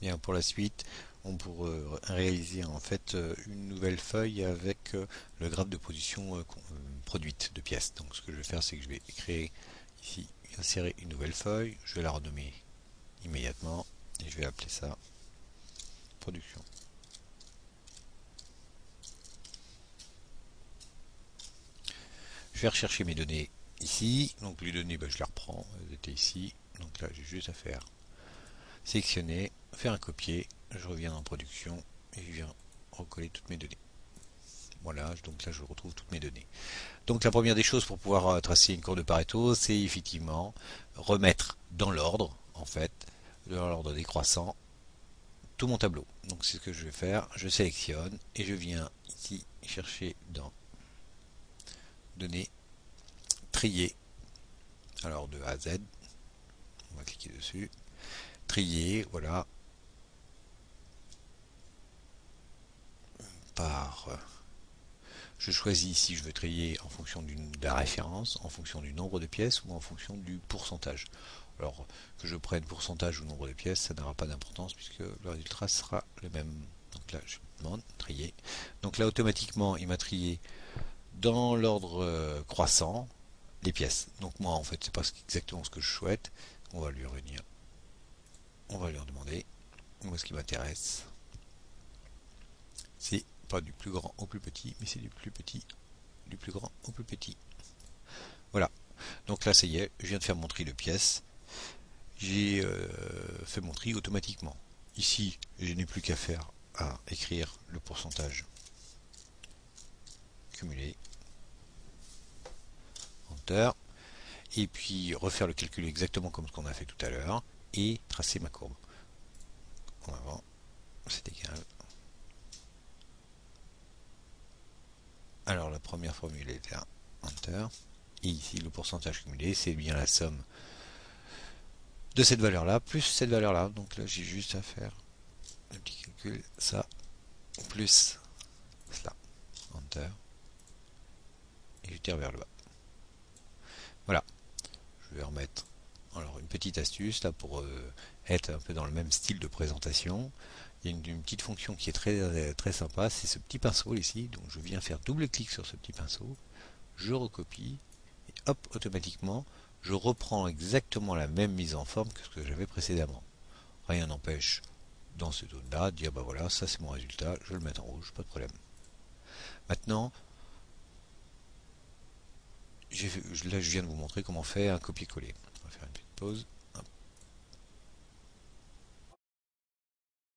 Bien, pour la suite, on pourrait réaliser en fait une nouvelle feuille avec le graphe de position produite de pièces. Donc ce que je vais faire, c'est que je vais créer ici, insérer une nouvelle feuille. Je vais la renommer immédiatement et je vais appeler ça production. Je vais rechercher mes données ici. Donc les données, je les reprends. Elles étaient ici. Donc là, j'ai juste à faire sélectionner, faire un copier. Je reviens en production et je viens recoller toutes mes données. Voilà, donc là je retrouve toutes mes données. Donc la première des choses pour pouvoir tracer une courbe de Pareto, c'est effectivement remettre dans l'ordre, en fait, dans l'ordre décroissant, tout mon tableau. Donc c'est ce que je vais faire. Je sélectionne et je viens ici chercher dans données, trier, alors de A à Z, on va cliquer dessus, trier, voilà, par je choisis si je veux trier en fonction de la référence, en fonction du nombre de pièces ou en fonction du pourcentage. Alors que je prenne pourcentage ou nombre de pièces, ça n'aura pas d'importance puisque le résultat sera le même. Donc là, je demande trier. Donc là, automatiquement, il m'a trié dans l'ordre croissant les pièces. Donc moi, en fait, c'est pas exactement ce que je souhaite. On va lui revenir. On va lui demander. Moi, ce qui m'intéresse, c'est pas du plus grand au plus petit, mais c'est du plus petit, du plus grand au plus petit. Voilà. Donc là, ça y est, je viens de faire mon tri de pièces. J'ai fait mon tri automatiquement. Ici, je n'ai plus qu'à faire à écrire le pourcentage cumulé, Enter, et puis refaire le calcul exactement comme ce qu'on a fait tout à l'heure, et tracer ma courbe. En avant, c'est égal. Alors la première formule est là, Enter, et ici le pourcentage cumulé, c'est bien la somme de cette valeur-là, plus cette valeur-là. Donc là, j'ai juste à faire le petit calcul, ça, plus cela. Enter, et je tire vers le bas. Voilà, je vais remettre alors une petite astuce là pour être un peu dans le même style de présentation. Il y a une petite fonction qui est très sympa, c'est ce petit pinceau ici. Donc je viens faire double-clic sur ce petit pinceau, je recopie, et hop, automatiquement, je reprends exactement la même mise en forme que ce que j'avais précédemment. Rien n'empêche dans ce zone-là de dire bah voilà, ça c'est mon résultat, je vais le mettre en rouge, pas de problème. Maintenant, là je viens de vous montrer comment faire un copier-coller. On va faire une petite pause.